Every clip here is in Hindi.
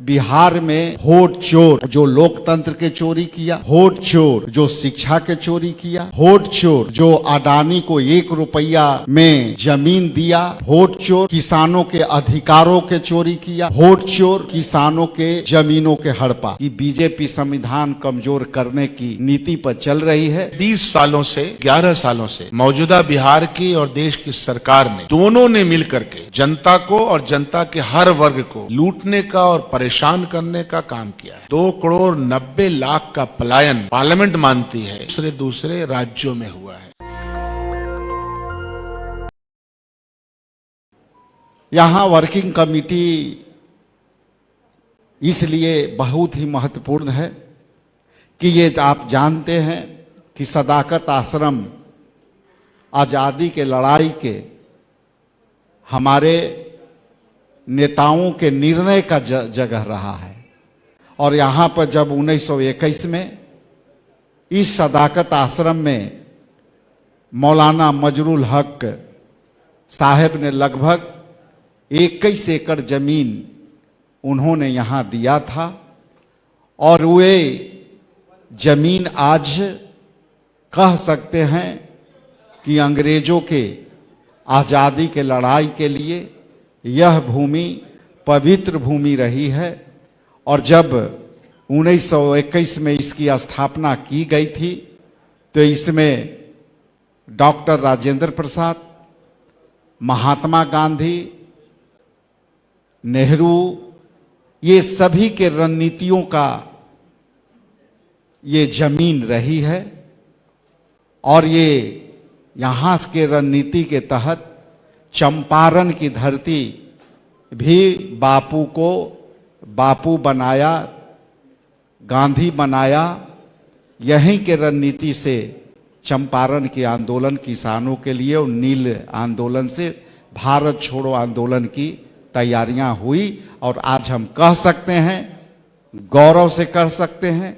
बिहार में वोट चोर जो लोकतंत्र के चोरी किया, वोट चोर जो शिक्षा के चोरी किया, वोट चोर जो अडानी को 1 रुपया में जमीन दिया, वोट चोर किसानों के अधिकारों के चोरी किया, वोट चोर किसानों के जमीनों के हड़पा। कि बीजेपी संविधान कमजोर करने की नीति पर चल रही है। 20 सालों से 11 सालों से मौजूदा बिहार की और देश की सरकार ने दोनों ने मिलकर के जनता को और जनता के हर वर्ग को लूटने का और परेशान करने का काम किया है। 2 करोड़ 90 लाख का पलायन पार्लियामेंट मानती है दूसरे राज्यों में हुआ है। यहां वर्किंग कमेटी इसलिए बहुत ही महत्वपूर्ण है कि ये आप जानते हैं कि सदाकत आश्रम आजादी के लड़ाई के हमारे नेताओं के निर्णय का जगह रहा है। और यहाँ पर जब 1921 में इस सदाकत आश्रम में मौलाना मजरुल हक साहब ने लगभग 21 एकड़ जमीन उन्होंने यहाँ दिया था। और वे जमीन आज कह सकते हैं कि अंग्रेजों के आज़ादी के लड़ाई के लिए यह भूमि पवित्र भूमि रही है। और जब 1921 में इसकी स्थापना की गई थी तो इसमें डॉक्टर राजेंद्र प्रसाद, महात्मा गांधी, नेहरू, ये सभी के रणनीतियों का ये जमीन रही है। और ये यहाँ के रणनीति के तहत चंपारण की धरती भी बापू को बापू बनाया, गांधी बनाया। यहीं के रणनीति से चंपारण के आंदोलन किसानों के लिए और नील आंदोलन से भारत छोड़ो आंदोलन की तैयारियां हुई। और आज हम कह सकते हैं, गौरव से कह सकते हैं,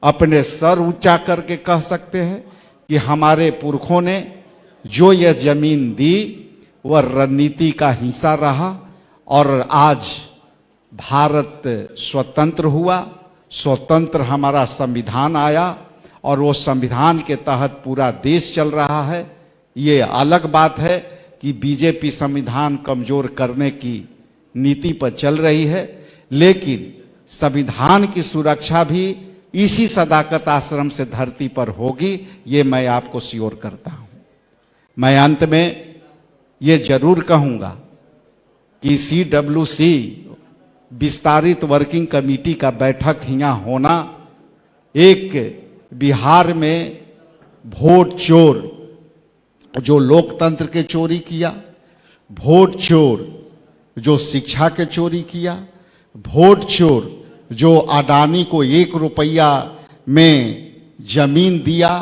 अपने सर ऊंचा करके कह सकते हैं कि हमारे पुरखों ने जो यह जमीन दी वह रणनीति का हिस्सा रहा। और आज भारत स्वतंत्र हुआ, स्वतंत्र हमारा संविधान आया और वो संविधान के तहत पूरा देश चल रहा है। ये अलग बात है कि बीजेपी संविधान कमजोर करने की नीति पर चल रही है, लेकिन संविधान की सुरक्षा भी इसी सदाकत आश्रम से धरती पर होगी, ये मैं आपको श्योर करता हूं। मैं अंत में ये जरूर कहूंगा कि CWC विस्तारित वर्किंग कमेटी का बैठक यहाँ होना एक बिहार में वोट चोर जो लोकतंत्र के चोरी किया, वोट चोर जो शिक्षा के चोरी किया, वोट चोर जो अडानी को 1 रुपया में जमीन दिया,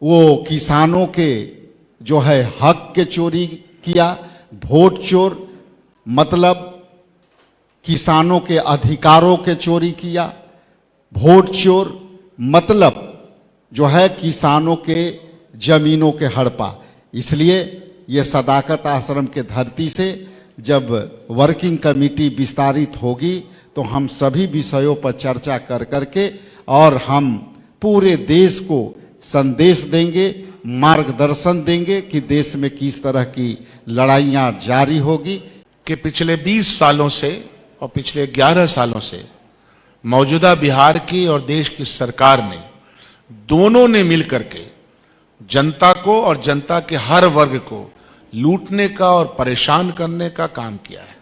वो किसानों के जो है हक के चोरी किया। वोट चोर मतलब किसानों के अधिकारों के चोरी किया। वोट चोर मतलब जो है किसानों के जमीनों के हड़पा। इसलिए ये सदाकत आश्रम के धरती से जब वर्किंग कमेटी विस्तारित होगी तो हम सभी विषयों पर चर्चा कर करके और हम पूरे देश को संदेश देंगे, मार्गदर्शन देंगे कि देश में किस तरह की लड़ाइयां जारी होगी। कि पिछले 20 सालों से और पिछले 11 सालों से मौजूदा बिहार की और देश की सरकार ने दोनों ने मिलकर के जनता को और जनता के हर वर्ग को लूटने का और परेशान करने का काम किया है।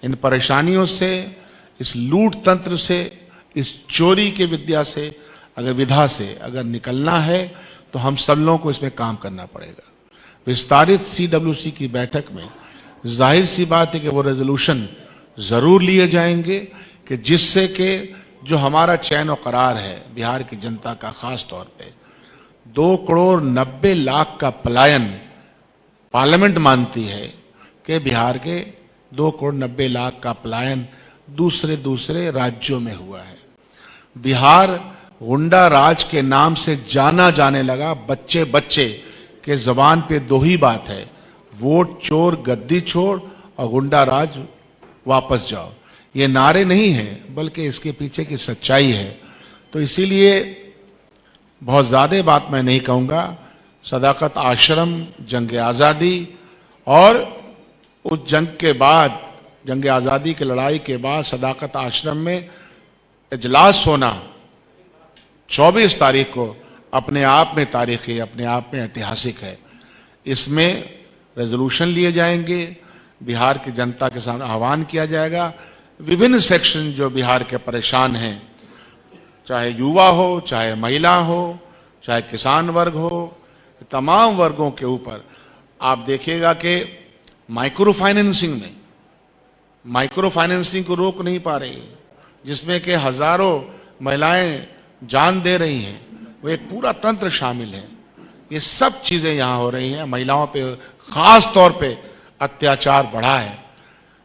इन परेशानियों से, इस लूट तंत्र से, इस चोरी के विधा से अगर निकलना है तो हम सब लोगों को इसमें काम करना पड़ेगा। विस्तारित CWC की बैठक में जाहिर सी बात है कि वो रेजोल्यूशन जरूर लिए जाएंगे कि जिससे कि जो हमारा चैन और करार है बिहार की जनता का, खास तौर पे 2 करोड़ 90 लाख का पलायन पार्लियामेंट मानती है कि बिहार के 2 करोड़ 90 लाख का पलायन दूसरे राज्यों में हुआ है। बिहार गुंडा राज के नाम से जाना जाने लगा। बच्चे बच्चे के जबान पे 2 ही बात है, वोट चोर गद्दी छोड़ और गुंडा राज वापस जाओ। ये नारे नहीं हैं, बल्कि इसके पीछे की सच्चाई है। तो इसीलिए बहुत ज्यादा बात मैं नहीं कहूंगा। सदाकत आश्रम, जंग आजादी और उस जंग के बाद, जंग आजादी की लड़ाई के बाद सदाकत आश्रम में इजलास होना 24 तारीख को अपने आप में तारीखी, अपने आप में ऐतिहासिक है। इसमें रेजोल्यूशन लिए जाएंगे, बिहार की जनता के साथ आह्वान किया जाएगा। विभिन्न सेक्शन जो बिहार के परेशान हैं, चाहे युवा हो, चाहे महिला हो, चाहे किसान वर्ग हो, तमाम वर्गों के ऊपर आप देखिएगा कि माइक्रो फाइनेंसिंग को रोक नहीं पा रही, जिसमें कि हजारों महिलाएं जान दे रही हैं, वो एक पूरा तंत्र शामिल है। ये सब चीजें यहां हो रही हैं। महिलाओं पे खास तौर पे अत्याचार बढ़ा है।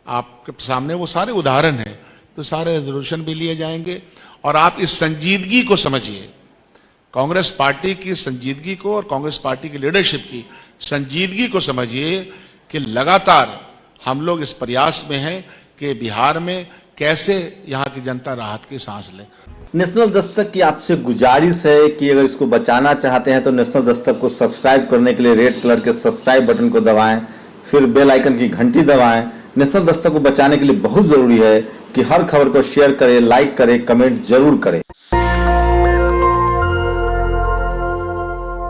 आपके सामने वो सारे उदाहरण हैं। तो सारे रेजोल्यूशन भी लिए जाएंगे और आप इस संजीदगी को समझिए, कांग्रेस पार्टी की संजीदगी को और कांग्रेस पार्टी की लीडरशिप की संजीदगी को समझिए कि लगातार हम लोग इस प्रयास में हैं कि बिहार में कैसे यहाँ की जनता राहत की सांस ले। नेशनल दस्तक की आपसे गुजारिश है कि अगर इसको बचाना चाहते हैं तो नेशनल दस्तक को सब्सक्राइब करने के लिए रेड कलर के सब्सक्राइब बटन को दबाएं, फिर बेल आइकन की घंटी दबाएं। नेशनल दस्तक को बचाने के लिए बहुत जरूरी है कि हर खबर को शेयर करें, लाइक करें, कमेंट जरूर करें।